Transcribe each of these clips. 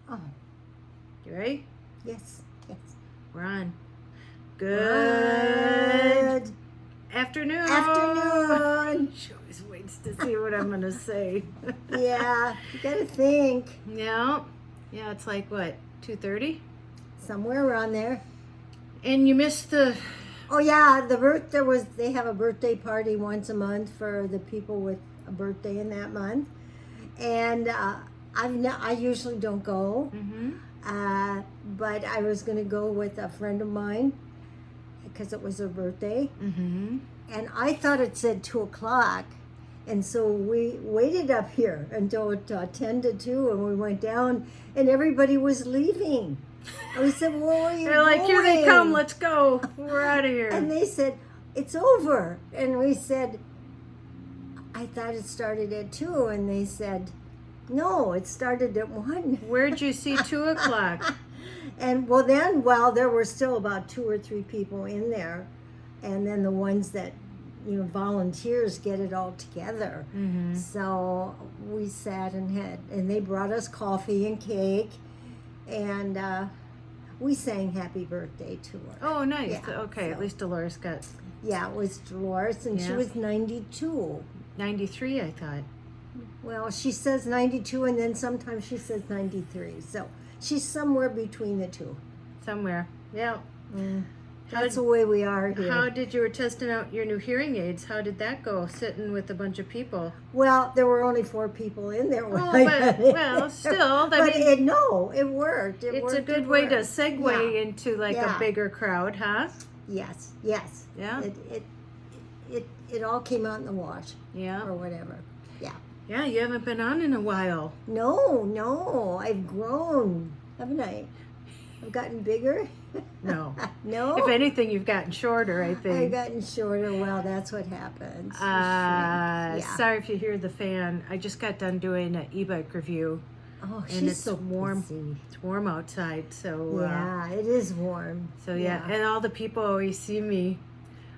Oh, You ready? yes, yes. We're on. Good afternoon. Afternoon. She always waits to see what I'm going to say. Yeah, you gotta think. Yeah. Yeah, it's like, what, 2:30? Somewhere around there. And you missed the... Oh yeah, they have a birthday party once a month for the people with a birthday in that month. And I usually don't go. Mm-hmm. But I was gonna go with a friend of mine because it was her birthday. Mm-hmm. And I thought it said 2:00. And so we waited up here until 10 to 2, and we went down, and everybody was leaving. And we said, well, where are you They're like, going? here they come, let's go. We're out of here. And they said, it's over. And we said, I thought it started at 2. And they said, no, it started at 1. Where'd you see 2:00? And there were still about 2 or 3 people in there. And then the ones that, volunteers get it all together. Mm-hmm. So we sat and they brought us coffee and cake. And we sang happy birthday to her. Oh, nice. Yeah, okay, so- at least Dolores got Yeah, it was Dolores, and she Yeah. was 92. 93, I thought. Well, she says 92, and then sometimes she says 93. So she's somewhere between the two. Somewhere. Yeah. That's the way we are here. How did you were testing out your new hearing aids? How did that go? Sitting with a bunch of people. Well, there were only 4 people in there. When Oh, I but got it. well, still, But I mean, it worked. it's a good way to segue Yeah. into like Yeah. a bigger crowd, huh? Yes. Yeah. It all came out in the wash Yeah. or whatever. Yeah. Yeah, you haven't been on in a while. No, I've grown, haven't I? I've gotten bigger. No. No. If anything, you've gotten shorter, I I've think. gotten shorter. Well, that's what happens. You shrink. Yeah. Sorry if you hear the fan. I just got done doing an e-bike review. Oh, and she's it's so warm. busy. It's warm outside, so Yeah, it is warm. So yeah, and all the people always see me.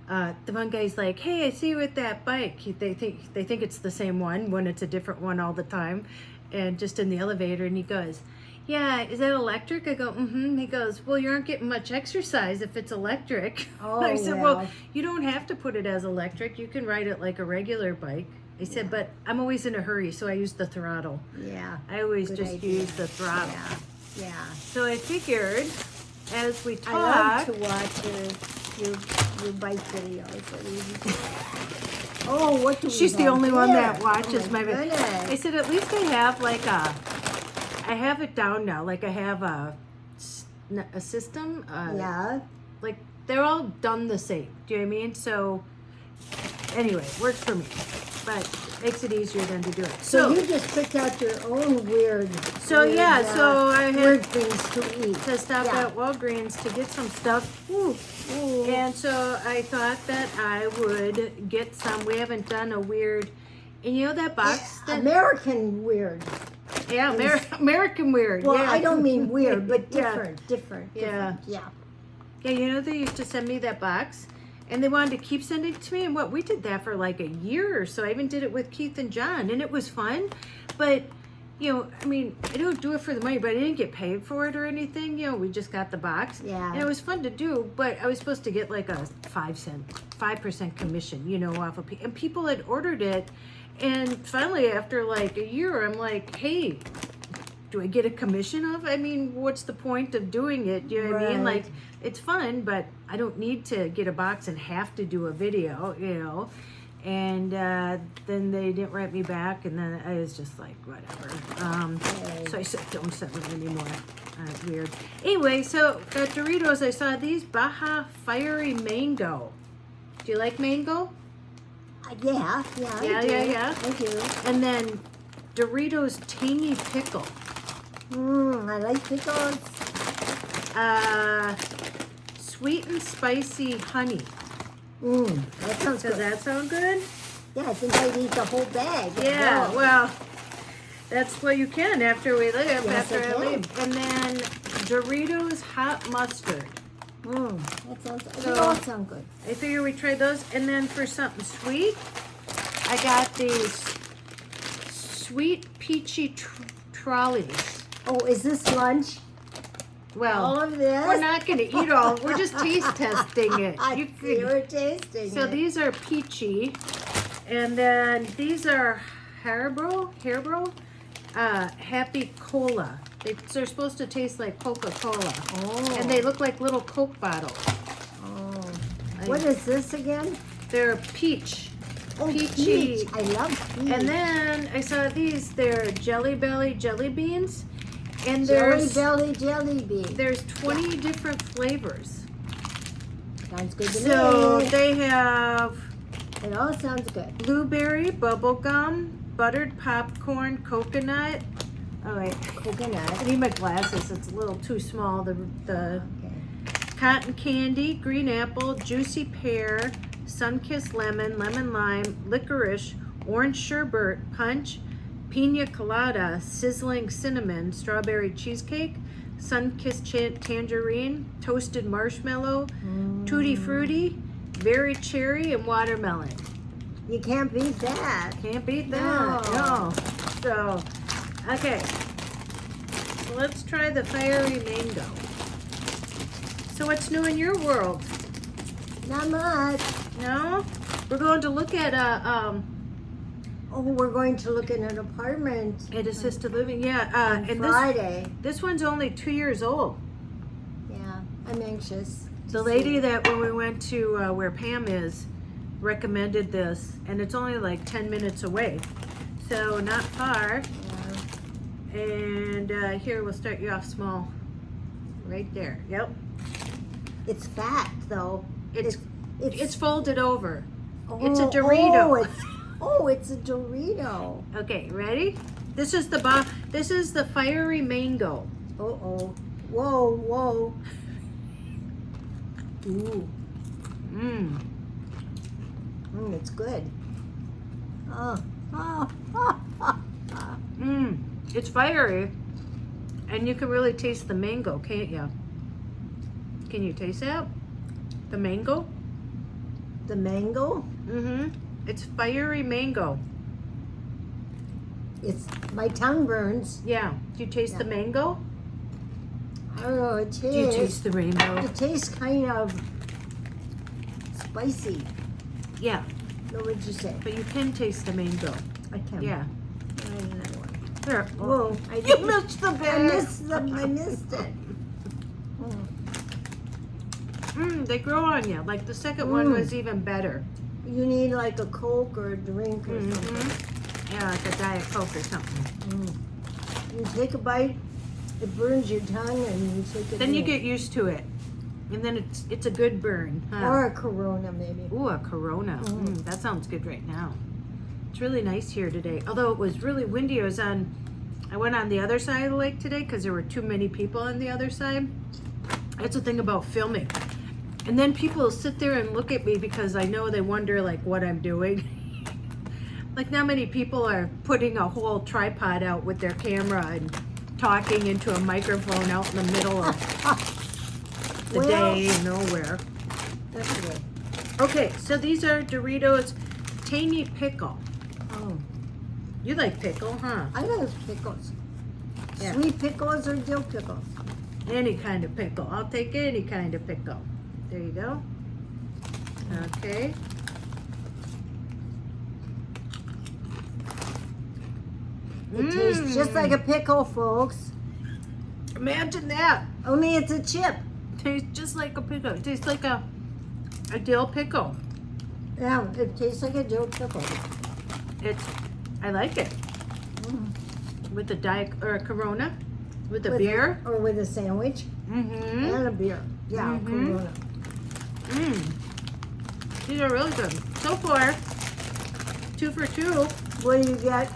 The one guy's like, "Hey, I see you with that bike." They think it's the same one when it's a different one all the time, and just in the elevator, and he goes, "Yeah, is that electric?" I go, "Mm-hmm." He goes, "Well, you aren't getting much exercise if it's electric." Oh, I said, well. "Well, you don't have to put it as electric. You can ride it like a regular bike." I said, "But I'm always in a hurry, so I use the throttle. Yeah. I always Good just idea. use the throttle." Yeah. So I figured, as we I love talk, to watch your bike videos. Oh, what do we she's the have only one here? that watches Oh my video. I goodness. said, at least I have I have it down now. Like I have a system. Yeah. Like they're all done the same. Do you know what I mean? So anyway, it works for me, but makes it easier than to do it. So you just picked out your own weird. So I weird had things to eat. to stop Yeah. at Walgreens to get some stuff. Ooh. And so I thought that I would get some. We haven't done a weird, and you know that box? that, American weird. yeah, American weird. Well, yeah. I don't mean weird, but Yeah. different. Yeah. Yeah. Yeah, you know they used to send me that box, and they wanted to keep sending it to me. And we did that for like a year or so. I even did it with Keith and John, and it was fun. But I mean, I don't do it for the money, but I didn't get paid for it or anything. We just got the box. Yeah. And it was fun to do, but I was supposed to get like a 5% commission, off of and people had ordered it. And finally, after like a year, I'm like, hey, do I get a commission of? I mean, what's the point of doing it? Do you know what I mean? Right. Like, it's fun, but I don't need to get a box and have to do a video, And then they didn't write me back, and then I was just like, whatever. So I said, don't send them anymore. Weird. Anyway, so at Doritos, I saw these Baja Fiery Mango. Do you like mango? Yeah. Yeah. I do. And then Doritos Tangy Pickle. I like pickles. Sweet and spicy honey. That sounds Does good. that sound good? Yeah, I think I'd eat the whole bag. Yeah, well, that's what you can after we leave. Yes, after I I can. leave. And then Doritos Hot Mustard. They all sound good. I figure we try those. And then for something sweet, I got these sweet peachy trolleys. Oh, is this lunch? Well, All of this? we're not going to eat all. We're just taste testing it. I You see, could- we're tasting So it. these are peachy, and then these are Hairbro, Happy Cola. They're supposed to taste like Coca-Cola, Oh. and they look like little Coke bottles. Oh. What is this again? They're peach. Oh, Peachy. peach. I love peach. And then I saw these. They're Jelly Belly jelly beans, and Jelly Belly jelly bean. there's 20 different flavors. Sounds good to So me. they have It all sounds good. blueberry, bubblegum, buttered popcorn, coconut. Oh wait, I Coconut. need my glasses. It's a little too small. The Okay. cotton candy, green apple, juicy pear, sun-kissed lemon, lemon lime, licorice, orange sherbet, punch, pina colada, sizzling cinnamon, strawberry cheesecake, sun-kissed tangerine, toasted marshmallow, tutti frutti, berry cherry, and watermelon. You can't beat that. Can't beat that. No. No. So, okay. So let's try the fiery mango. So what's new in your world? Not much. No? We're going to look at Oh, we're going to look at an apartment assisted living. Yeah. on And Friday. this one's only 2 years old. Yeah, I'm anxious. to The lady see. that when we went to where Pam is recommended this, and it's only like 10 minutes away. So not far. Yeah. And here, we'll start you off small. Right there. Yep. It's fat though. It's folded over. It's a Dorito. It's a Dorito. Okay, ready? This is the fiery mango. Oh. Whoa. Ooh. Mmm. It's good. Oh. Mmm. It's fiery. And you can really taste the mango, can't you? Can you taste that? The mango? The mango? Mm-hmm. It's fiery mango. My tongue burns. Yeah. Do you taste the mango? I don't know, it Do you tastes. taste the rainbow? It tastes kind of spicy. Yeah. What would you say? But you can taste the mango. I can. Yeah. Try another one. Here. Whoa! I You didn't- missed the I bag. missed it. They grow on you. Like the second one Mm. was even better. You need like a Coke or a drink or something. Mm-hmm. Yeah, like a Diet Coke or something. You take a bite, it burns your tongue, and you take it. Then you in. get used to it, and then it's a good burn. Huh? Or a Corona maybe. Ooh, a Corona. That sounds good right now. It's really nice here today. Although it was really windy. I went on the other side of the lake today because there were too many people on the other side. That's the thing about filming. And then people sit there and look at me because I know they wonder like what I'm doing. Like not many people are putting a whole tripod out with their camera and talking into a microphone out in the middle of the day nowhere. That's good. Okay, so these are Doritos Tangy Pickle. Oh, You like pickle, huh? I love pickles. Yeah. Sweet pickles or dill pickles. Any kind of pickle. I'll take any kind of pickle. There you go. Okay. It tastes just like a pickle, folks. Imagine that. Only it's a chip. Tastes just like a pickle. It tastes like a dill pickle. Yeah, it tastes like a dill pickle. I like it. With a Diet or a Corona. With a With beer. Or with a sandwich Mm-hmm. and a beer. Yeah, Mhm. Corona. These are really good. So far, 2 for 2. Well, you get,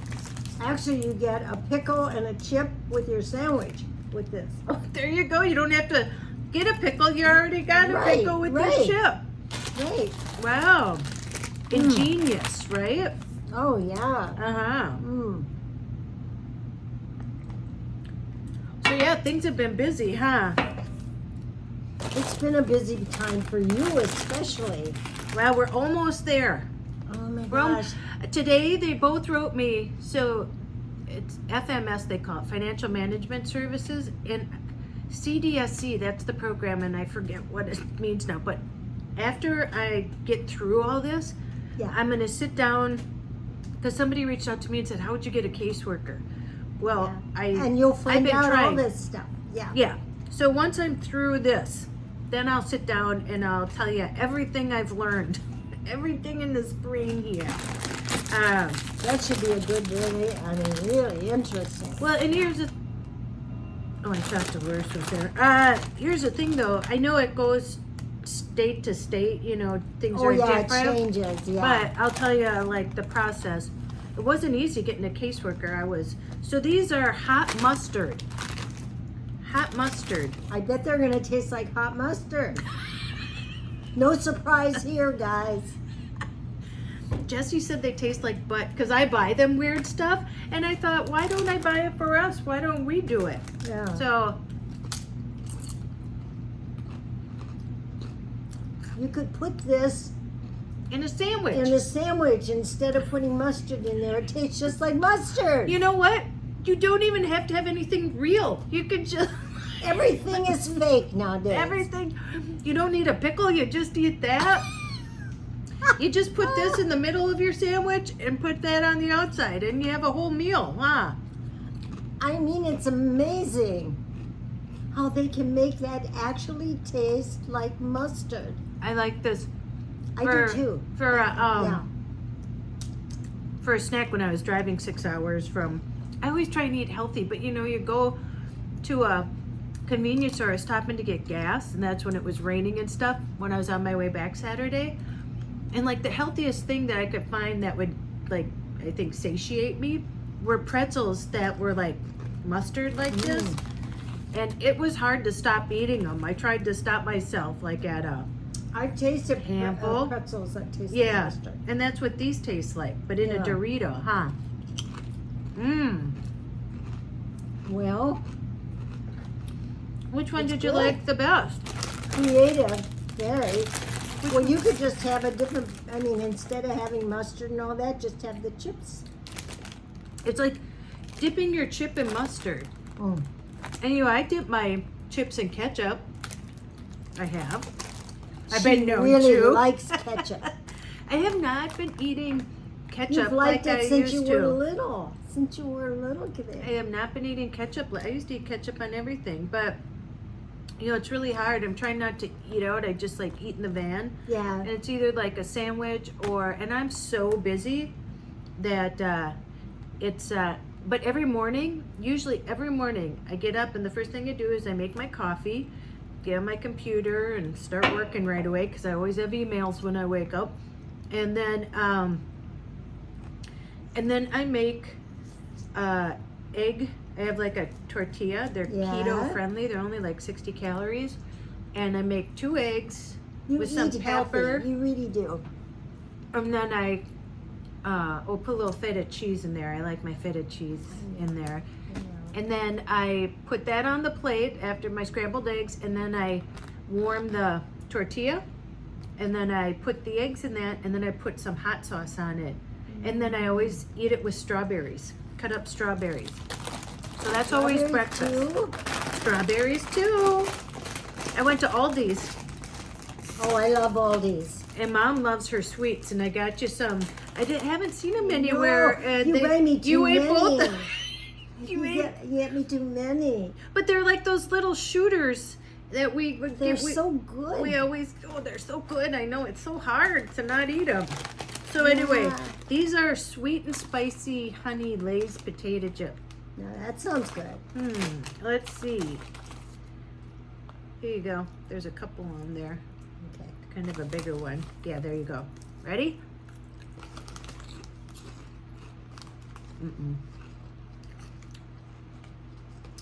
actually you get a pickle and a chip with your sandwich with this. Oh, there you go. You don't have to get a pickle. You already got a Right, pickle with right. your chip. Great. Wow. Ingenious, right? Oh, yeah. Uh-huh. Mm. So yeah, things have been busy, huh? It's been a busy time for you especially. Well, we're almost there. Oh my Well, gosh. today they both wrote me. So it's FMS, they call it, Financial Management Services, and CDSC, that's the program, and I forget what it means now, but after I get through all this, Yeah. I'm going to sit down, because somebody reached out to me and said, how would you get a caseworker? Well, And you'll find been out all trying. this stuff. Yeah. Yeah. So once I'm through this, then I'll sit down and I'll tell you everything I've learned, everything in this brain here. That should be a good, really interesting. Well, and here's the. Oh, I thought Dolores was there. Here's the thing, though. I know it goes state to state. You know, things Oh are yeah, different. it changes. Yeah. But I'll tell you, like the process. It wasn't easy getting a caseworker. So these are hot mustard. Hot mustard. I bet they're gonna taste like hot mustard. No surprise here, guys. Jesse said they taste like butt because I buy them weird stuff, and I thought, why don't I buy it for us? Why don't we do it? Yeah. So You could put this in a sandwich. in a sandwich instead of putting mustard in there. It tastes just like mustard. You know what? You don't even have to have anything real. You could just Everything is fake nowadays. everything. You don't need a pickle. You just eat that. You just put this in the middle of your sandwich and put that on the outside, and you have a whole meal, huh? I mean, it's amazing how they can make that actually taste like mustard. I like this. I do too. For Yeah. for a snack when I was driving 6 hours from. I always try and eat healthy, but you know, you go to a convenience store. I was stopping to get gas, and that's when it was raining and stuff. When I was on my way back Saturday, and like the healthiest thing that I could find that would like I think satiate me were pretzels that were like mustard like this, and it was hard to stop eating them. I tried to stop myself, like at a. I've tasted Handful. pretzels that taste like Yeah, mustard. and that's what these taste like, but in a Yeah. Dorito, huh? Well, Which one It's did you good. like the best? creative, very. Well, you could just have a different, I mean, instead of having mustard and all that, just have the chips. It's like dipping your chip in mustard. Mm. And you know, I dip my chips in ketchup. I have. I've She been known really to. likes ketchup. I have not been eating ketchup You've liked like I it since used you were to. little. Since you were little, I kid. have not been eating ketchup. I used to eat ketchup on everything, but you know, it's really hard. I'm trying not to eat out. I just like eat in the van. Yeah. And it's either like a sandwich or, and I'm so busy that but every morning, usually every morning, I get up and the first thing I do is I make my coffee, get on my computer and start working right away because I always have emails when I wake up. And then I make egg. I have like a tortilla. They're Yeah. keto friendly. They're only like 60 calories. And I make 2 eggs You with some eat pepper. healthy. You really do. And then I put a little feta cheese in there. I like my feta cheese in there. And then I put that on the plate after my scrambled eggs, and then I warm the tortilla, and then I put the eggs in that, and then I put some hot sauce on it. And then I always eat it with strawberries, cut up strawberries. So that's always Strawberries breakfast. too? Strawberries too. I went to Aldi's. Oh, I love Aldi's. And Mom loves her sweets, and I got you some. Haven't seen them anywhere. No, you buy me too you ate many. both. You get me too many. But they're like those little shooters that we would They're get. so good. We always, they're so good. I know it's so hard to not eat them. So anyway, Yeah. these are sweet and spicy honey Lay's potato chip. Now that sounds good. Let's see. Here you go. There's a couple on there. Okay. Kind of a bigger one. Yeah, there you go. Ready?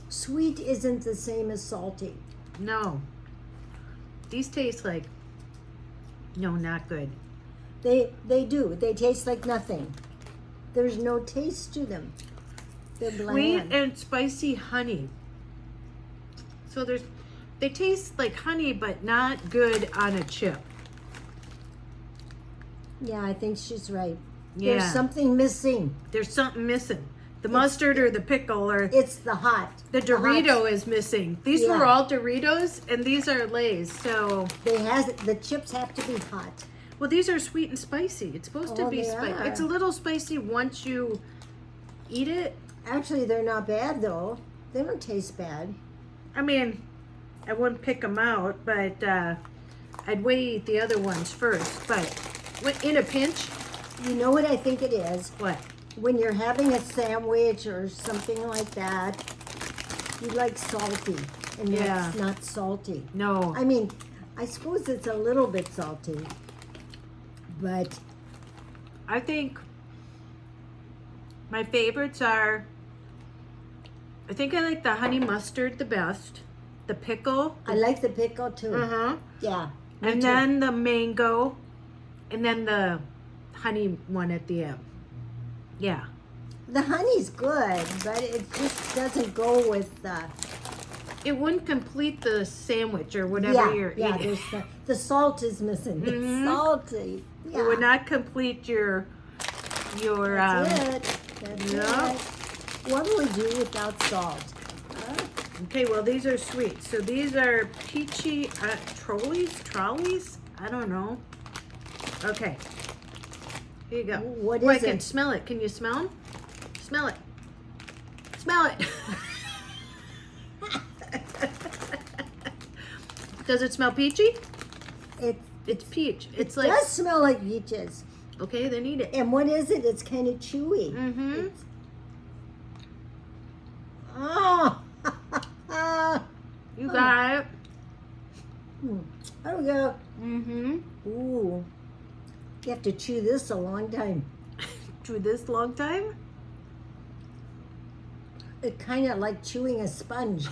Sweet isn't the same as salty. No. These taste like, no, not good. They do. They taste like nothing. There's no taste to them. They're bland. Sweet and spicy honey. So they taste like honey, but not good on a chip. Yeah, I think she's right. Yeah. There's something missing. There's something missing. The mustard or the pickle or It's the hot. the hot- Dorito is missing. These were Yeah. all Doritos and these are Lay's. So, the chips have to be hot. well, these are sweet and spicy. It's supposed to Oh, be they spicy. are. It's a little spicy once you eat it. Actually, they're not bad though. They don't taste bad. I mean, I wouldn't pick them out, but I'd way eat the other ones first. But in a pinch, You know what I think it is? what? When you're having a sandwich or something like that, you like salty, and that's Yeah. not salty. No. I mean, I suppose it's a little bit salty, but I think my favorites are, I think I like the honey mustard the best, the pickle, I like the pickle too. uh-huh, Yeah. me and too. then the mango, and then the honey one at the end. Yeah. The honey's good, but it just doesn't go with It wouldn't complete the sandwich or whatever you're yeah. eating. There's the salt is missing. It's Mhm. salty. It would Yeah. not complete your That's it. That's yeah. it. What do we do without salt? Huh? Okay, well, these are sweet. So these are peachy trolleys? I don't know. Okay. Here you go. What Oh, I is can it? smell it. Can you smell them? Smell it. Smell it. Does it smell peachy? It's peach. It's It like, does smell like peaches. okay, then eat it. And what is it? It's kind of chewy. Mm-hmm. It's- Oh. You got it. There we go. Mm-hmm. Ooh. You have to chew this a long time. Chew this long time? It kind of like chewing a sponge.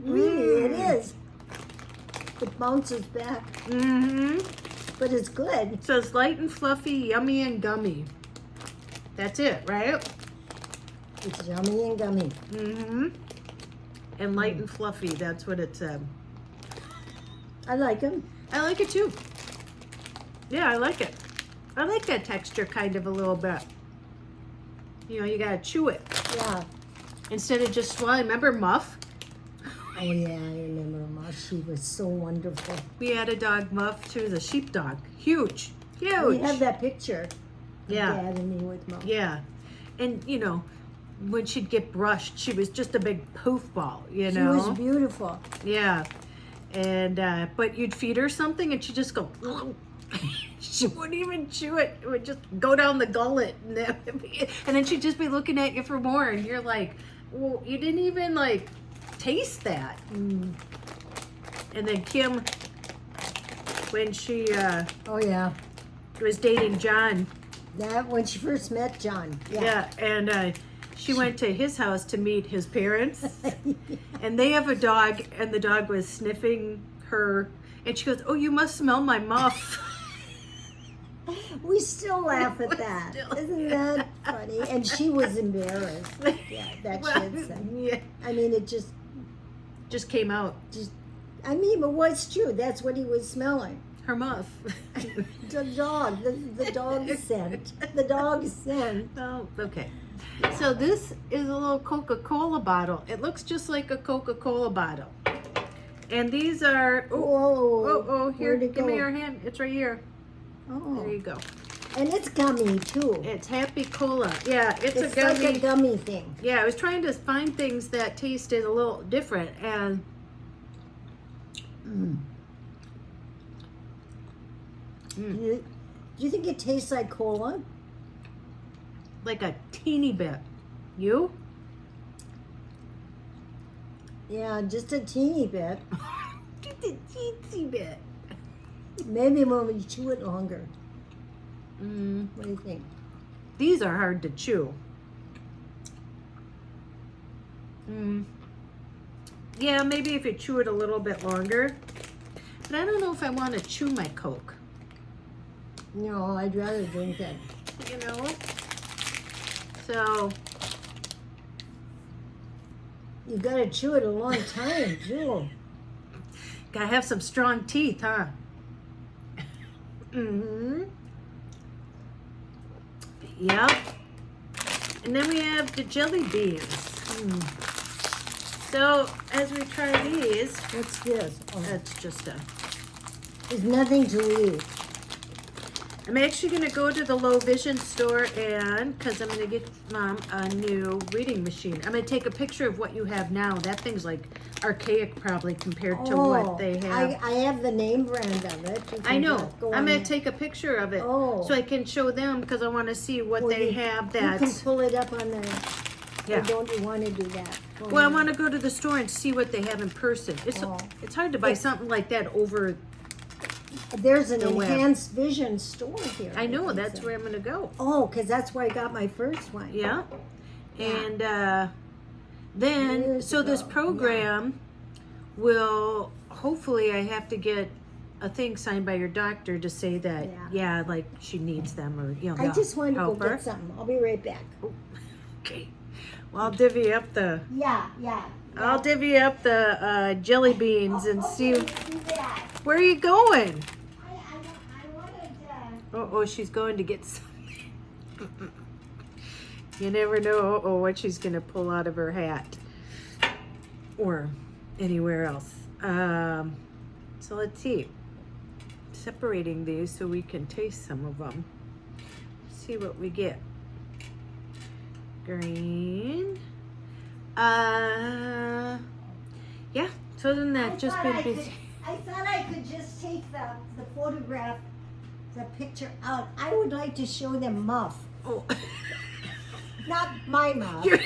Really, it is. It bounces back, Mm-hmm. but it's good. It says light and fluffy, yummy and gummy. That's it, right? It's yummy and gummy. Mm-hmm. And light and fluffy, that's what it said. I like them. I like it too. Yeah, I like it. I like that texture kind of a little bit. You know, you gotta chew it Yeah. instead of just swallowing. Remember Muff? Oh yeah, I remember Ma. She was so wonderful. We had a dog, Muff. She was a sheepdog. Huge. Huge. We have that picture. Of Yeah. Dad and me with Mom. Yeah. And, you know, when she'd get brushed, she was just a big poof ball, you She know? was beautiful. Yeah. And, but you'd feed her something and she'd just go, she wouldn't even chew it. It would just go down the gullet. And then she'd just be looking at you for more. And you're like, well, you didn't even, like, taste that. Mm. And then Kim, when she Oh yeah. was dating John, That when she first met John. yeah, and she went to his house to meet his parents. And they have a dog, and the dog was sniffing her. And she goes, oh, you must smell my muff. We still laugh at We that. still- Isn't that funny? And she was embarrassed. Yeah, that she had said. Yeah, I mean, it just, came out. I mean, but what's true? That's what he was smelling. Her muff. The dog, the dog scent. The dog scent. Oh, okay. So this is a little Coca-Cola bottle. It looks just like a Coca-Cola bottle. And these are, Whoa. here, Where'd it give me go? your hand. It's right here. Oh. There you go. And it's gummy too. It's Happy Cola. Yeah, it's It's a gummy. like a gummy thing. Yeah, I was trying to find things that tasted a little different, and Do you think it tastes like cola? like a teeny bit. You? Yeah, just a teeny bit. Just a teensy bit. Maybe when we chew it longer. Mm, What do you think? these are hard to chew. Mm. Yeah, maybe if you chew it a little bit longer. But I don't know if I want to chew my Coke. No, I'd rather drink it. You know? So, You gotta chew it a long time, too. gotta have some strong teeth, huh? Mm-hmm. Yep. And then we have the jelly beans. So as we try these, What's this? Oh, that's just a... there's nothing to eat. I'm actually going to go to the Low Vision store and, because I'm going to get Mom a new reading machine. I'm going to take a picture of what you have now. That thing's like archaic probably compared to what they have. I have the name brand of it. You I can know. just go I'm on going there. to take a picture of it Oh. so I can show them because I want to see what Well, they you- have You can that's... pull it up on the. Yeah. Or don't you want to do that? Go Well, I on. want to go to the store and see what they have in person. Oh. It's hard to buy something like that over... There's an the web. enhanced vision store here. I know, think that's so. where I'm going to go. Oh, because that's where I got my first one. Yeah. Yeah. And then, Years so this ago, program will, hopefully I have to get a thing signed by your doctor to say that, Yeah. like she needs them or, you know, I just wanted to go help her. get something. I'll be right back. Okay. Well, I'll divvy up the, Yeah. I'll divvy up the jelly beans and see, Do that. where are you going? I wanted Oh, she's going to get something. You never know what she's going to pull out of her hat or anywhere else. So let's see. Separating these so we can taste some of them. See what we get. Green. Yeah. So other than that, just been busy. I thought I could just take the photograph, the picture out. I would like to show them Muff. Oh. Not my Muff, You're-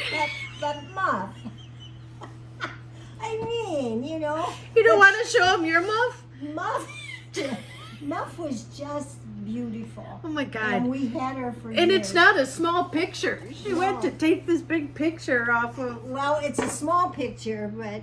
but Muff. I mean, you know. You don't want to show them your muff? Muff was just beautiful. Oh my God. And we had her for And years. it's not a small picture. She went No. to take this big picture off of. Well, it's a small picture, but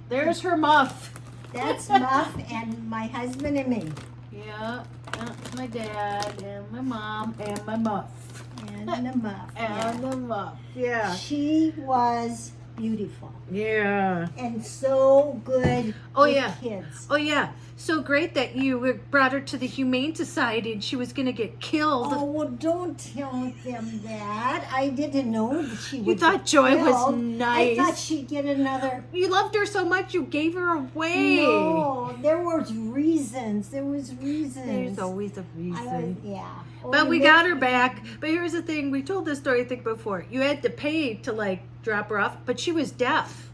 There's her muff. that's Muff and my husband and me. Yeah, that's my dad and my mom and my muff. And the Muff. And the muff. Yeah. She was beautiful Yeah. and so good Oh, with yeah. kids. Oh yeah. So great that you brought her to the Humane Society and she was gonna get killed. Oh, well, don't tell them that. I didn't know that she would. You thought get Joy was killed. nice. I thought she'd get another. You loved her so much you gave her away. No, there was reasons. There was reasons. There's always a I was, reason. yeah. But Oh, we there- got her back. But here's the thing, we told this story I think before. You had to pay to like drop her off, but she was deaf.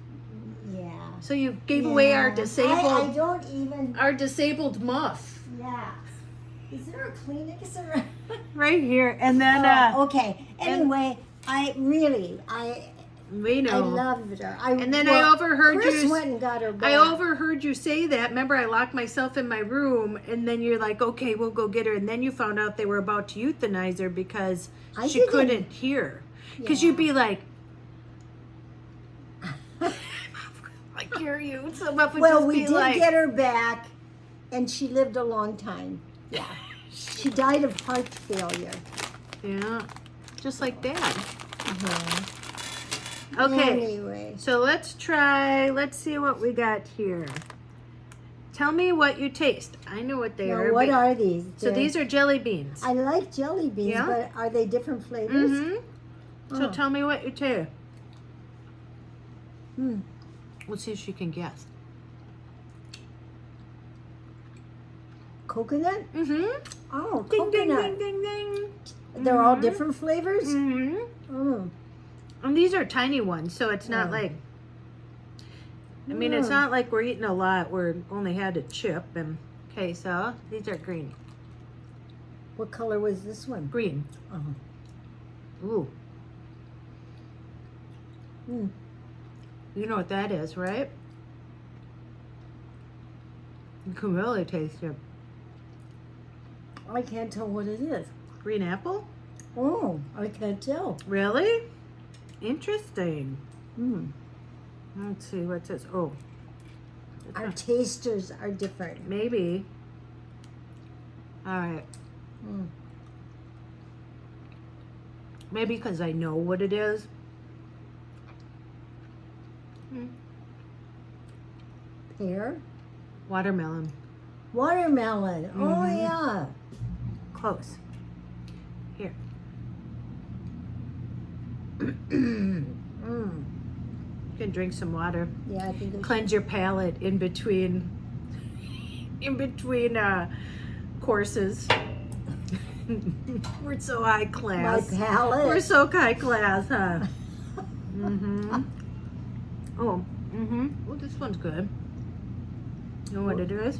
Yeah. So you gave away our I disabled don't even. muff. Yeah. Is there a Kleenex around? Right here. And then Okay. Anyway, I we know. I loved her. And then I overheard Chris you- went and got her back. I overheard you say that. Remember, I locked myself in my room, and then you're like, "Okay, we'll go get her." And then you found out they were about to euthanize her because I she didn't- couldn't hear. Because Yeah. you'd be like, "I hear you." So Muff would Well, just we be did like, get her back, and she lived a long time. Yeah. She died of heart failure. "Yeah, just like Dad." Yeah. Okay, Anyway. so let's try. Let's see what we got here. Tell me what you taste. I know what they Now, are. what but- are these? So these are jelly beans. I like jelly beans, Yeah? but are they different flavors? Mm-hmm. So Oh. tell me what you taste. Hmm. We'll see if she can guess. Coconut? Mm-hmm. Oh, Ding, ding, coconut. ding, ding, ding. They're all Mhm. different flavors? Mm-hmm. Oh. And these are tiny ones, so it's not Yeah. like... I mean, it's Mm. not like we're eating a lot. We're only had a chip. And okay, so these are green. What color was this one? Green. Oh. Ooh. Mm. You know what that is, right? You can really taste it. I can't tell what it is. Green apple? Oh, I can't tell. Really? Interesting. Mm. Let's see, what's this? Oh. It's Our not- tasters are different. Maybe. All right. Mm. Maybe because I know what it is. Pear? Watermelon. Watermelon. Oh, Mhm. yeah. Close. Here. Mm. You can drink some water. Yeah, I think Cleanse your palate in between courses. We're so high my class. palate. We're so high class, huh? Mm-hmm. Oh, mm-hmm. Oh, this one's good. You know what it is?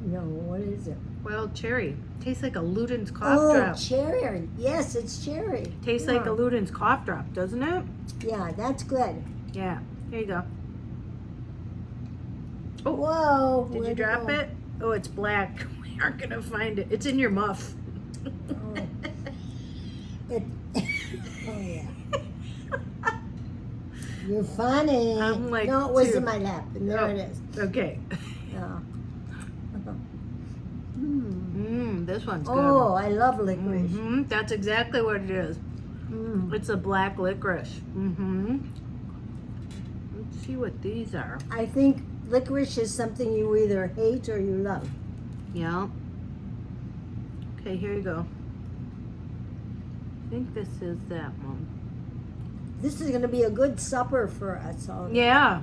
No, what is it? Wild cherry. Tastes like a Luden's cough Oh, drop. cherry. Yes, it's cherry. Tastes like a Luden's cough drop, doesn't it? Yeah, that's good. Yeah. Here you go. Oh, Whoa. did you where'd drop go? it? Oh, it's black. We aren't gonna find it. It's in your muff. Oh. It, oh, yeah. You're funny. I'm like no, it was two. in my lap, and there Oh, it is. Okay. Yeah. This one's good. Oh, I love licorice. That's exactly what it is. Mm. It's a black licorice. Let's see what these are. I think licorice is something you either hate or you love. Yeah. Okay, here you go. I think this is that one. This is going to be a good supper for us all. Yeah.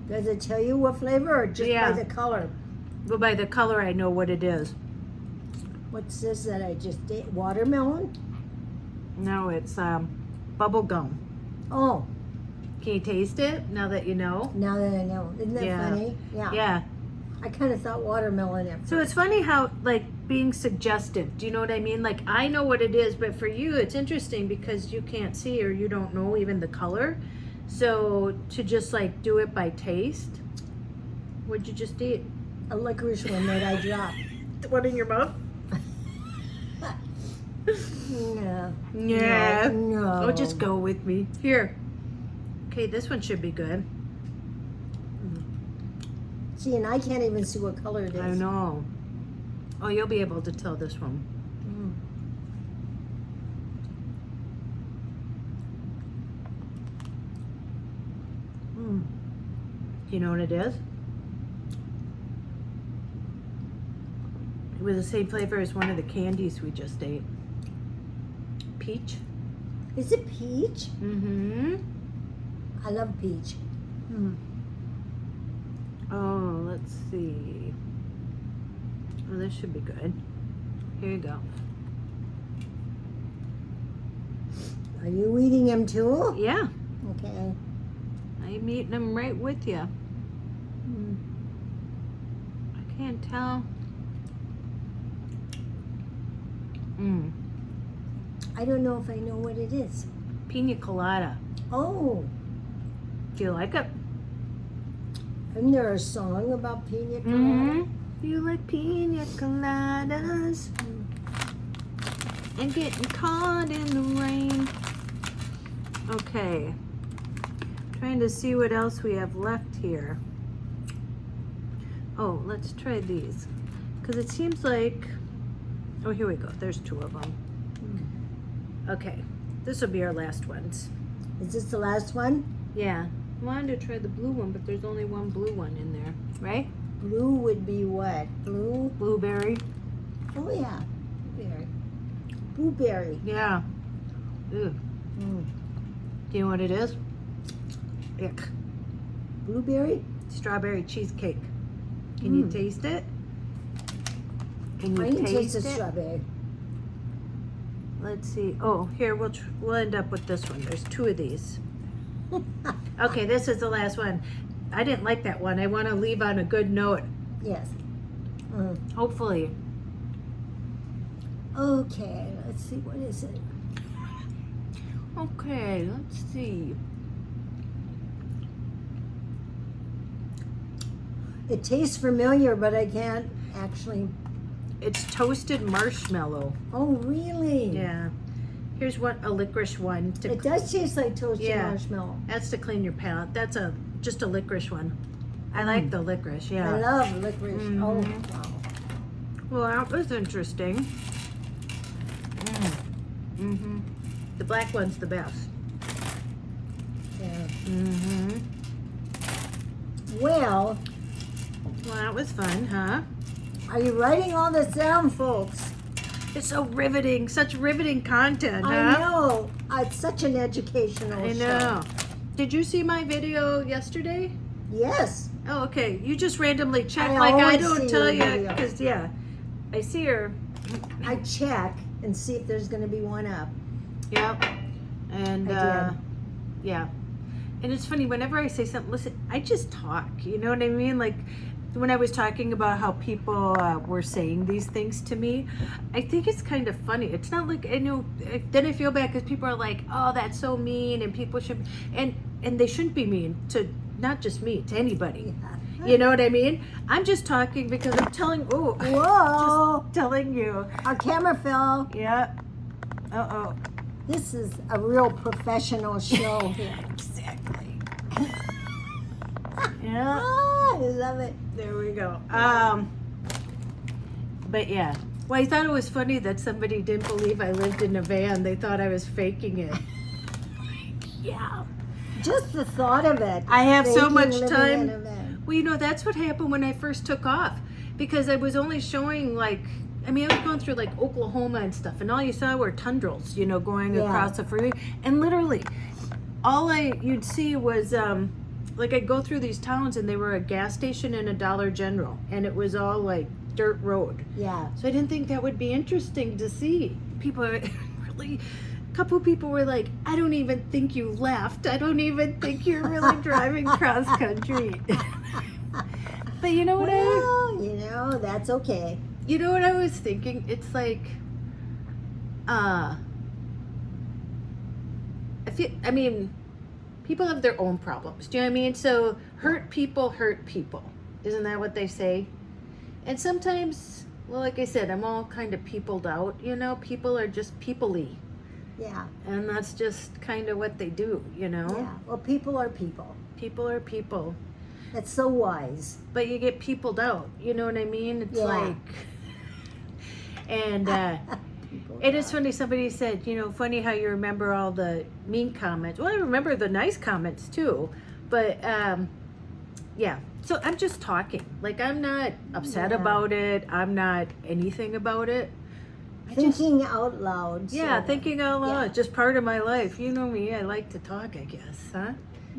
Does it tell you what flavor or just Yeah. by the color? Well, by the color, I know what it is. What's this that I just ate? Watermelon? No, it's bubble gum. Oh, Can you taste it now that you know? now that I know. Isn't that Yeah. funny? Yeah. Yeah. I kind of thought watermelon at So it's funny how, like, being suggestive. Do you know what I mean? Like, I know what it is, but for you, it's interesting because you can't see or you don't know even the color. So to just, like, do it by taste. What'd you just eat? a licorice one that I dropped. The one in your mouth? No. Yeah. No. Oh, just go with me. Here. Okay, this one should be good. See, and I can't even see what color it is. I know. Oh, you'll be able to tell this one. Do you know what it is? It was the same flavor as one of the candies we just ate. Peach. Is it peach? Mm-hmm. I love peach. Oh, let's see. Oh, this should be good. Here you go. Are you eating them too? Yeah, Okay. I'm eating them right with you. I can't tell. I don't know if I know what it is. Pina colada. Oh, Do you like it? isn't there a song about pina colada? You like pina coladas and getting caught in the rain. Okay. Trying to see what else we have left here. Oh, let's try these. Because it seems like... Oh, here we go. There's two of them. Okay. This will be our last ones. Is this the last one? Yeah. I wanted to try the blue one, but there's only one blue one in there. Right? Blue would be what? Blue? Blueberry. Oh, yeah. Blueberry. Blueberry. Yeah. Ew. Do you know what it is? Ick. Blueberry? Strawberry cheesecake. Can you taste it? Can I you can taste taste the it? strawberry. Let's see. Oh, here we'll end up with this one. There's two of these. Okay, this is the last one. I didn't like that one. I want to leave on a good note. Yes. Hopefully. Okay, let's see. What is it? Okay, let's see. It tastes familiar, but I can't actually. It's toasted marshmallow. Oh, really? Yeah. Here's a licorice one. It does taste like toasted Yeah. marshmallow. That's to clean your palate. That's just a licorice one. I like the licorice, yeah. I love licorice. Oh, wow. Well, that was interesting. The black one's the best. Yeah. Well, that was fun, huh? are you writing all this down, folks? It's so riveting, such riveting content, huh? I know. It's such an educational I know. Did you see my video yesterday? Yes. Oh, okay. You just randomly check, I like I always don't see tell your you, video. because I see her. I check and see if there's going to be one up. Yep. And I did. yeah. And it's funny, whenever I say something, listen, I just talk. You know what I mean? Like when I was talking about how people were saying these things to me, I think it's kind of funny. It's not like, I know, then I feel bad because people are like, oh, that's so mean, and people should, and they shouldn't be mean to not just me, to anybody. Yeah. You know what I mean? I'm just talking because I'm telling, Whoa. just telling you. Our camera fell. Yeah. Uh-oh. This is a real professional show here. Exactly. Yeah. I love it. There we go. But yeah. Well, I thought it was funny that somebody didn't believe I lived in a van. They thought I was faking it. Yeah. Just the thought of it. I have so faking much living time. in a van. Well, you know, that's what happened when I first took off. Because I was only showing like, I mean, I was going through like Oklahoma and stuff, and all you saw were tundrels, you know, going Yeah. across the freeway. And literally, all you'd see was, like I'd go through these towns and they were a gas station and a Dollar General. And it was all like dirt road. Yeah. So I didn't think that would be interesting to see. People are really, a couple of people were like, I don't even think you left. I don't even think you're really driving cross country. But you know what Well, you know, that's okay. you know what I was thinking? It's like, I mean, people have their own problems. Do you know what I mean? So hurt people. Isn't that what they say? And sometimes, well, like I said, I'm all kind of peopled out, you know? People are just people-y. Yeah. And that's just kind of what they do, you know? Yeah. Well, people are people. People are people. That's so wise. But you get peopled out, you know what I mean? It's Yeah. like... And People it is are. funny, somebody said, you know, funny how you remember all the mean comments. Well, I remember the nice comments too. But, yeah. So I'm just talking. Like, I'm not upset Yeah. about it. I'm not anything about it. Thinking out loud. Yeah, so- thinking out loud. Yeah. It's just part of my life. You know me. I like to talk, I guess, huh?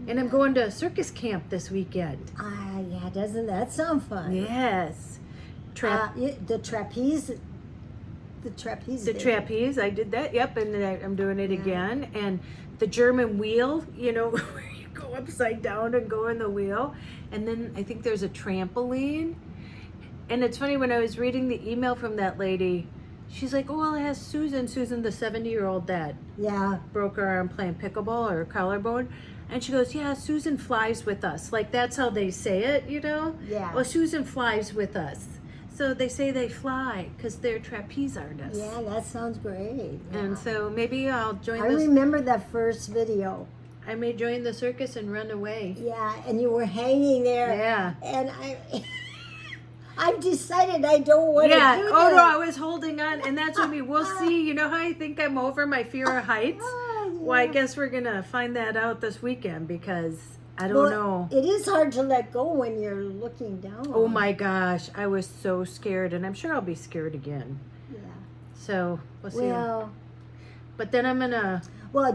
And I'm going to a circus camp this weekend. Yeah, doesn't that sound fun? Yes. The trapeze. The trapeze. The thing. trapeze, I did that. Yep, and then I'm doing it Yeah. again. And the German wheel, you know, where you go upside down and go in the wheel. And then I think there's a trampoline. And it's funny, when I was reading the email from that lady, she's like, oh, well, it has Susan, the 70-year-old that Yeah. broke her arm playing pickleball or collarbone. And she goes, yeah, Susan flies with us. Like, that's how they say it, you know? Yeah. Well, Susan flies with us. So they say they fly because they're trapeze artists. Yeah, that sounds great. And Yeah. so maybe I'll join I this. remember that first video. I may join the circus and run away. Yeah, and you were hanging there. Yeah. And I've decided I don't want to Yeah. do Oh, that. no, I was holding on. And that's what we'll see. You know how I think I'm over my fear of heights? Oh, Well, I yeah. guess we're going to find that out this weekend because I don't Well, know. It is hard to let go when you're looking down. Oh my gosh. I was so scared. And I'm sure I'll be scared again. Yeah. So we'll see. Well, But then I'm going to.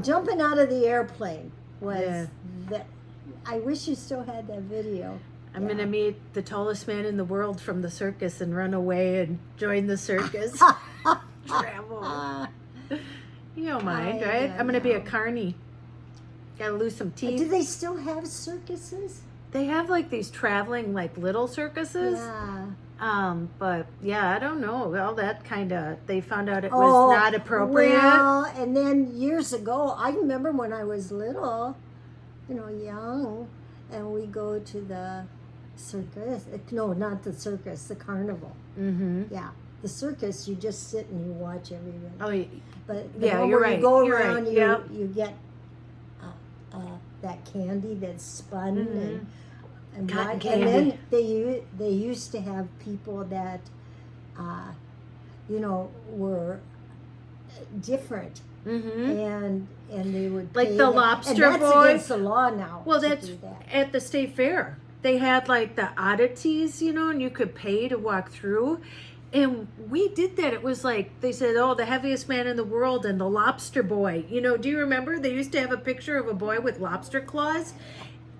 jumping out of the airplane was Yeah. that. I wish you still had that video. I'm Yeah. going to meet the tallest man in the world from the circus and run away and join the circus. Travel. You don't mind, I right? don't I'm going to be a know. carny. Got to lose some Do teeth. they still have circuses? They have like these traveling like little circuses. Yeah. But yeah, I don't know. All that kind of, they found out it was not appropriate. Well, and then years ago, I remember when I was little, young, and we go to the circus. No, not the circus, the carnival. Mm-hmm. Yeah. The circus, you just sit and you watch everybody. Oh, yeah. But Yeah, one you're where right. you go You're around, right. you, Yeah. you get that candy that's spun Mhm. and Cotton and candy. then they used to have people that were different Mm-hmm. and they would Like pay the them. lobster and that's boy? against the law now. Well, to that's do that. at the state fair. they had like the oddities, you know, and you could pay to walk through. And we did that. It was like, they said, oh, the heaviest man in the world and the lobster boy. You know, do you remember? They used to have a picture of a boy with lobster claws.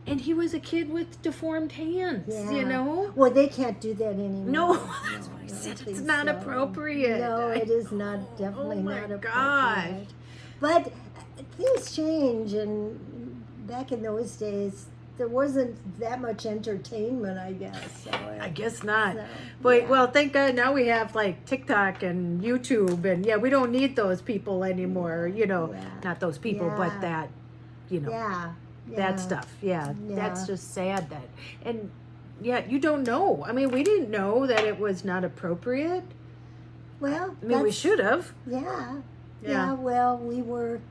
And he was a kid with deformed hands, you know? Well, they can't do that anymore. No, that's what I said. It's not appropriate. No, it is not, definitely not appropriate. Gosh. But things change, and back in those days, there wasn't that much entertainment, I guess. So I guess not. So, But, yeah. well, thank God now we have like TikTok and YouTube. And yeah, we don't need those people anymore, you know. Yeah. Not those people, Yeah. but that, you know. Yeah. That stuff, Yeah. that's just sad. That, and yeah, you don't know. I mean, we didn't know that it was not appropriate. Well, I mean, we should have. Yeah. Yeah. Well, we were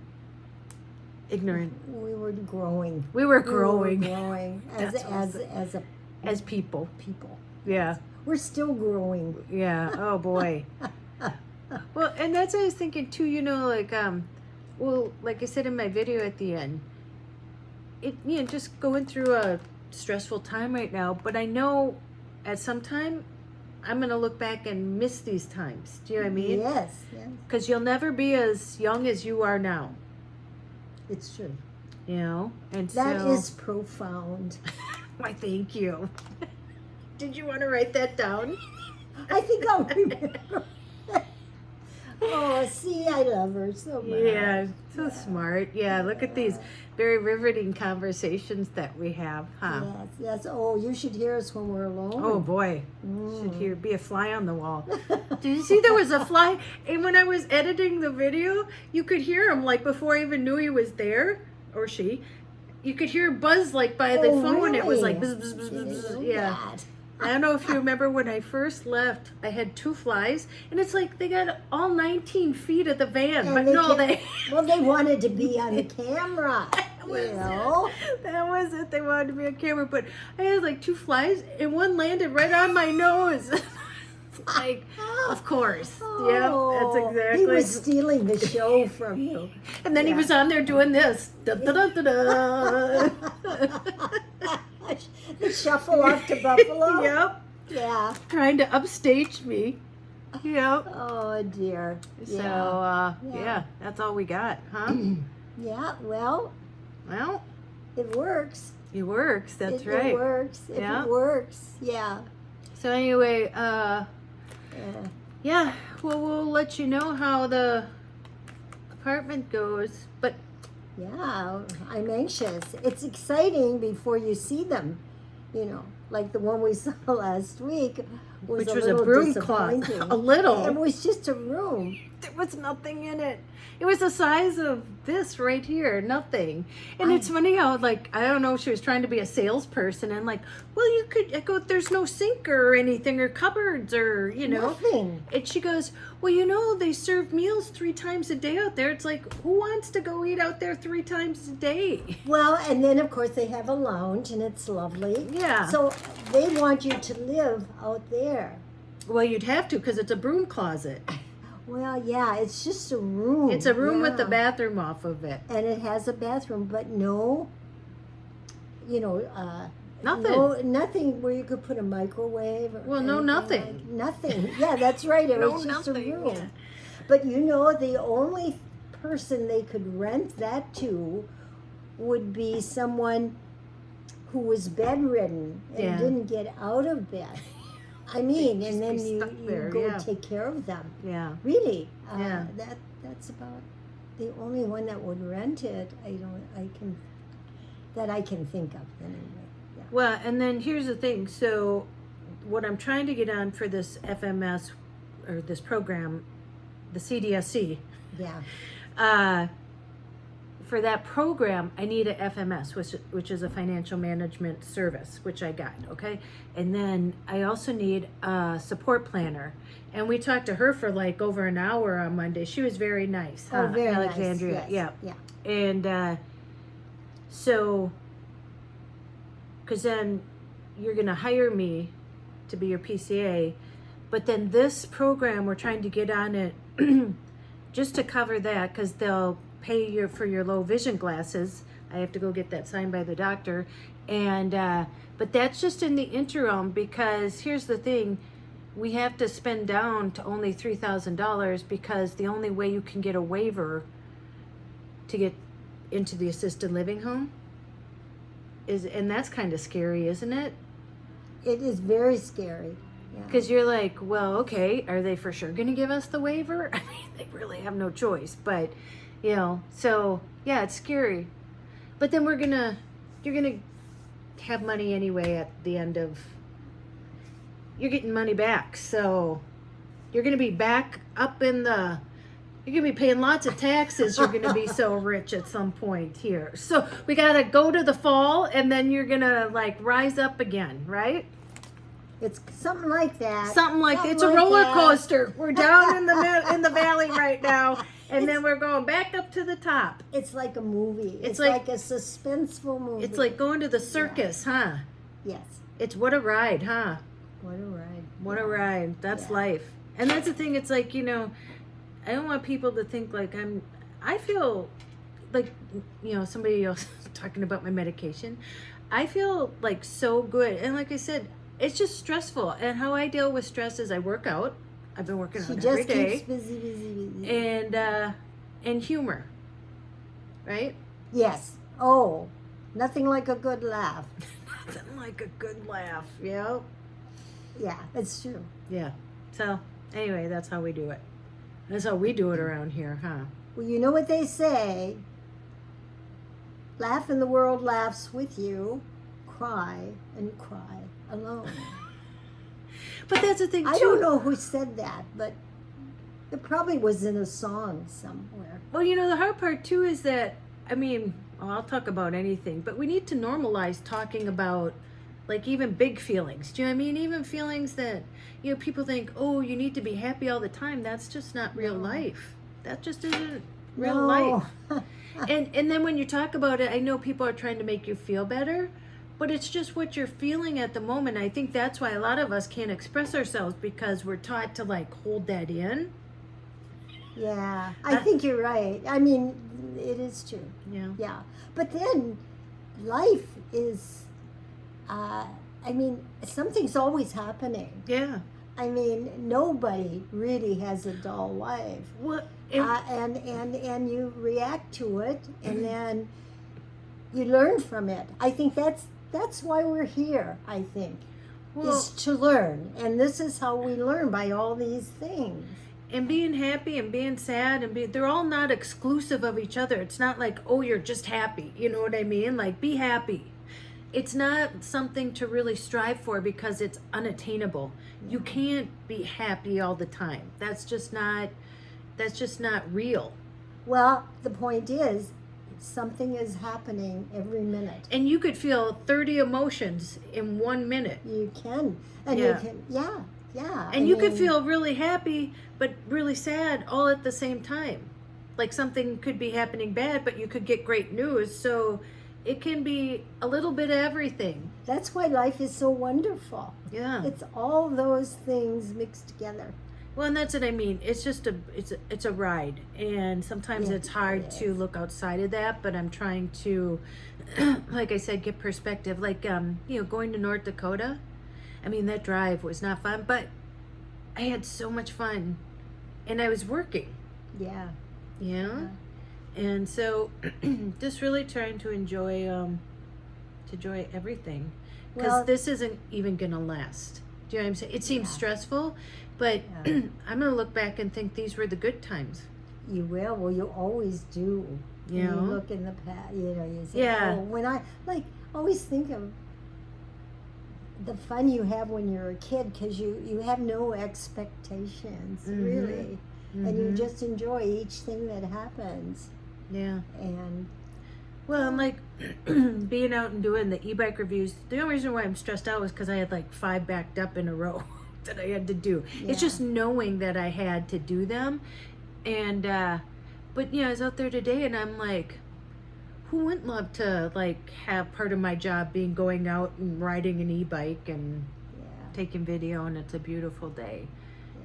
Ignorant. growing. We were growing We were growing That's awesome. as people. people. Yeah, We're still growing. yeah. Oh boy. Well, and that's what I was thinking too. You know, like well, like I said in my video at the end, just going through a stressful time right now. But I know at some time I'm gonna look back and miss these times. Do you know what I mean? Yes. Because you'll never be as young as you are now. It's true. You know, and That so is profound. why, thank you. Did you want to write that down? I think I'll remember. Oh, see, I love her so much. Yeah, so smart. Yeah, look at these very riveting conversations that we have, huh? Yes. Oh, you should hear us when we're alone. Oh boy, should be a fly on the wall. Did you see there was a fly? And when I was editing the video, you could hear him like before I even knew he was there, or she. You could hear buzz like by the phone. Really? It was like buzz, buzz, buzz, buzz, buzz. Yeah. I don't know if you remember when I first left, I had 2 flies, and it's like they got all 19 feet of the van, And but no, they. Well, they wanted to be on the camera. That was You know? That was it. They wanted to be on camera, but I had like 2 flies, and one landed right on my nose. Like, of course. Yeah, that's exactly. He was stealing the show from you. And then he was on there doing this. Da, da, da, da, da. The shuffle off to Buffalo. Yep. Yeah. Trying to upstage me. Yep. Oh dear. So, Yeah. that's all we got, huh? Yeah. Well, Well, it works. it works. That's right. It works. If Yeah. it works. Yeah. So anyway, Yeah. yeah, well, we'll let you know how the apartment goes. But Yeah, I'm anxious. It's exciting before you see them, you know, like the one we saw last week was which was a broom closet. disappointing. A little. It was just a room. There was nothing in it. It was the size of this right here, nothing. And it's funny how, like, I don't know if she was trying to be a salesperson and like, well, you could, I go, there's no sink or anything or cupboards or, you know. Nothing. And she goes, well, you know, they serve meals 3 times a day out there. It's like, who wants to go eat out there 3 times a day? Well, and then of course they have a lounge and it's lovely. Yeah. So they want you to live out there. Well, you'd have to because it's a broom closet. Well, yeah, it's just a room. It's a room with the yeah. bathroom off of it. And it has a bathroom, but no, you know, Nothing. No, nothing where you could put a microwave. Or Well, no, anything nothing. like- nothing. Yeah, that's right. It No, was just nothing, a room. yeah. But you know, the only person they could rent that to would be someone who was bedridden and Yeah. didn't get out of bed. I mean, just and then be you stuck there, go yeah. take care of them. Yeah. Really, Yeah. that's about the only one that would rent it. I can think of anyway. Yeah. Well, and then here's the thing. So, what I'm trying to get on for this FMS or this program, the CDSC, Yeah. for that program, I need a FMS, which is a financial management service, which I got. Okay, and then I also need a support planner. And we talked to her for like over an hour on Monday. She was very nice. Oh, very nice, Alexandria. yes, Yeah. yeah. And so, because then you're going to hire me to be your PCA, but then this program, we're trying to get on it just to cover that, because they'll pay you for your low vision glasses. I have to go get that signed by the doctor. And but that's just in the interim, because here's the thing. We have to spend down to only $3,000 because the only way you can get a waiver to get into the assisted living home is, and that's kind of scary, isn't it? It is very scary. Because you're like, well, okay, are they for sure going to give us the waiver? I mean, they really have no choice. But, you know, so, yeah, it's scary. But then you're going to have money anyway at the end of, you're getting money back. So you're going to be back up in the, you're going to be paying lots of taxes. You're going to be so rich at some point here. So we got to go to the fall, and then you're going to, like, rise up again, right? It's something like that. Something like it's a roller coaster. We're down in the valley right now, and then we're going back up to the top. It's like a movie. It's like a suspenseful movie. It's like going to the circus, huh? Yes. It's what a ride, huh? What a ride. What a ride. That's life. And that's the thing. It's like, you know, I don't want people to think like I feel like, you know, somebody else talking about my medication. I feel like so good. And like I said, it's just stressful. And how I deal with stress is I work out. I've been working out every day. She just keeps busy. And humor. Right? Yes. Oh, nothing like a good laugh. Nothing like a good laugh. Yeah. Yeah, it's true. Yeah. So, anyway, that's how we do it. That's how we do it around here, huh? Well, you know what they say. Laugh and the world laughs with you. Cry and cry alone. But that's the thing, too. I don't know who said that, but it probably was in a song somewhere. Well, you know, the hard part, too, is that, I mean, well, I'll talk about anything, but we need to normalize talking about, like, even big feelings. Do you know what I mean? Even feelings that, you know, people think, oh, you need to be happy all the time. That's just not real life. That just isn't real life. And then when you talk about it, I know people are trying to make you feel better, but it's just what you're feeling at the moment. I think that's why a lot of us can't express ourselves, because we're taught to, like, hold that in. Yeah, I think you're right. I mean, it is true. Yeah. Yeah. But then life is, I mean, something's always happening. Yeah. I mean, nobody really has a dull life. What? And you react to it, and then you learn from it. I think that's why we're here, I think, is to learn. And this is how we learn, by all these things. And being happy and being sad they're all not exclusive of each other. It's not like, oh, you're just happy. You know what I mean? Like, be happy. It's not something to really strive for, because it's unattainable. You can't be happy all the time. That's just not real. Well, the point is, something is happening every minute. And you could feel 30 emotions in 1 minute. You can. And you can, yeah. And you could feel really happy, but really sad all at the same time. Like, something could be happening bad, but you could get great news. So it can be a little bit of everything. That's why life is so wonderful. Yeah. It's all those things mixed together. Well, and that's what I mean. It's just it's a ride, and sometimes it's hard to look outside of that. But I'm trying to, like I said, get perspective. Like, you know, going to North Dakota. I mean, that drive was not fun, but I had so much fun, and I was working. Yeah. Yeah. And so, just really trying to enjoy everything, because this isn't even gonna last. Do you know what I'm saying? It seems stressful, but I'm gonna look back and think these were the good times. You will. Well, you always do. You know? You look in the past. You know, you say, oh, when I always think of the fun you have when you're a kid, because you have no expectations, really, and you just enjoy each thing that happens. Yeah. And well, I'm like being out and doing the e-bike reviews. The only reason why I'm stressed out was because I had like 5 backed up in a row that I had to do. Yeah. It's just knowing that I had to do them. And but you know, I was out there today, and I'm like, who wouldn't love to like have part of my job being going out and riding an e-bike and taking video, and it's a beautiful day.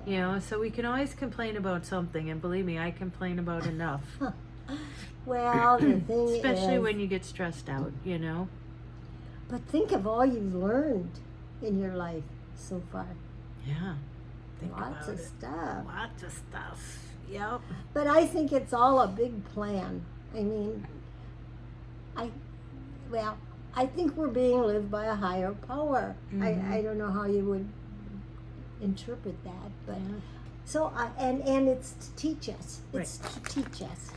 You know, so we can always complain about something, and believe me, I complain about enough. Well, the thing Especially is, when you get stressed out, you know? but think of all you've learned in your life so far. Yeah. Think Lots about of it. stuff. Lots of stuff. Yep. But I think it's all a big plan. I mean, I think we're being lived by a higher power. Mhm. I don't know how you would interpret that, but Yeah. so and it's to teach us. Right. It's to teach us.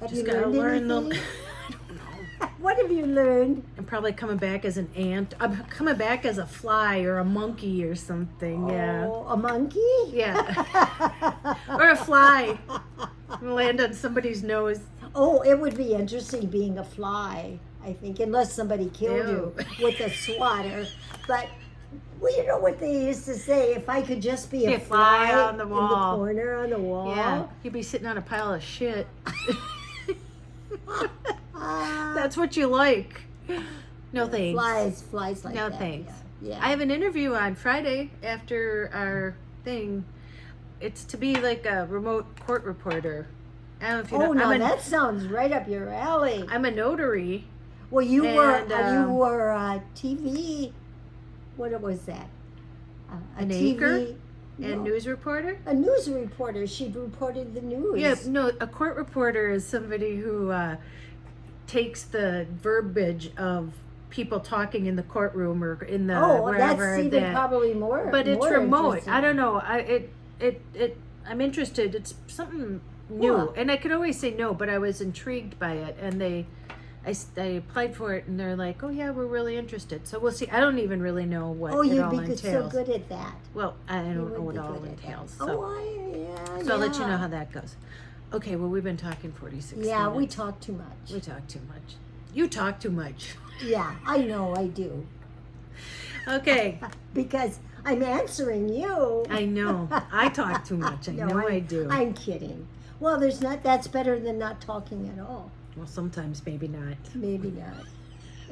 Have Just you gotta learned learn anything? I don't know. What have you learned? I'm probably coming back as an ant. I'm coming back as a fly or a monkey or something. Yeah. Oh, a monkey? Yeah. Or a fly. Land on somebody's nose. Oh, it would be interesting being a fly, I think, unless somebody killed you with a swatter. But, well, you know what they used to say? If I could just be a fly on the in wall. the corner on the wall. Yeah. You'd be sitting on a pile of shit. That's what you like. No thanks. Flies like No that. thanks. Yeah. I have an interview on Friday after our thing. It's to be like a remote court reporter. I don't know if you know. now that sounds right up your alley. I'm a notary. Well, you And, were TV. What was that? An TV, anchor no, and news reporter. a news reporter. She reported the news. Yeah, no, a court reporter is somebody who takes the verbiage of people talking in the courtroom or in the wherever. That's even probably more. But it's more remote. interesting. I don't know. I'm interested. It's something new, Well, and I could always say no, but I was intrigued by it, and I applied for it, and they're like, "Oh yeah, we're really interested." So we'll see. I don't even really know what Oh, it you'd all be entails. so good at that. Well, I You don't would know what be all good at that. entails. Oh, So, yeah. I'll let you know how that goes. Okay, well, we've been talking 46 Yeah, minutes. we talk too much. We talk too much. You talk too much. Yeah, I know I do. Okay, Because I'm answering you. I know. I talk too much. I know I do. I'm kidding. Well, that's better than not talking at all. Well, sometimes maybe not. Maybe not.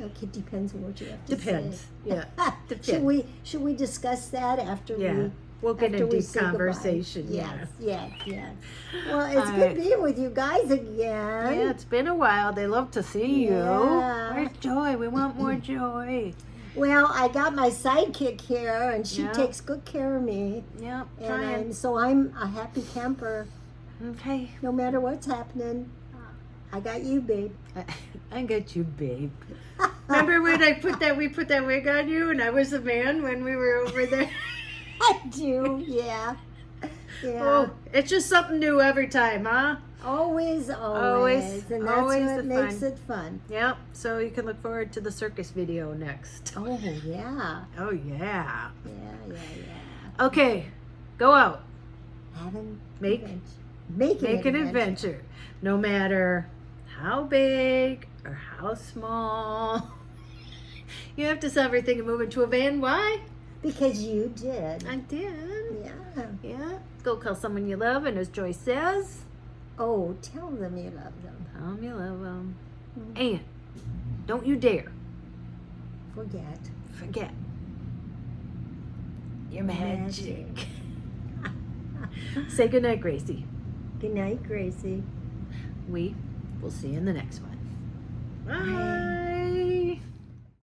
Okay, depends on what you have to Depends. say. Yeah. Depends. Should we discuss that after Yeah. We'll get after a we deep say goodbye? conversation. Yes, Yeah. yes. Well, it's All good right. being with you guys again. Yeah, it's been a while. They love to see you. Yeah. Where's Joy? We want more Joy. Well, I got my sidekick here, and she Yeah. takes good care of me. Yep, And trying. I'm a happy camper. Okay. No matter what's happening, I got you, babe. I got you, babe. Remember when we put that wig on you and I was a man when we were over there? I do, yeah. Yeah. Oh, it's just something new every time, huh? Always. Always, And that's always what the makes fun. it fun. Yep. So you can look forward to the circus video next. Oh, yeah. Oh, yeah. Yeah. Okay. Go out. Make Make an adventure. No matter how big or how small. You have to sell everything and move into a van. Why? Because you did. I did. Yeah. Yeah. Go call someone you love, and as Joy says, Oh, tell them you love them. tell them you love them. And don't you dare forget your magic. Say goodnight, Gracie. Good night, Gracie. We will see you in the next one. Bye.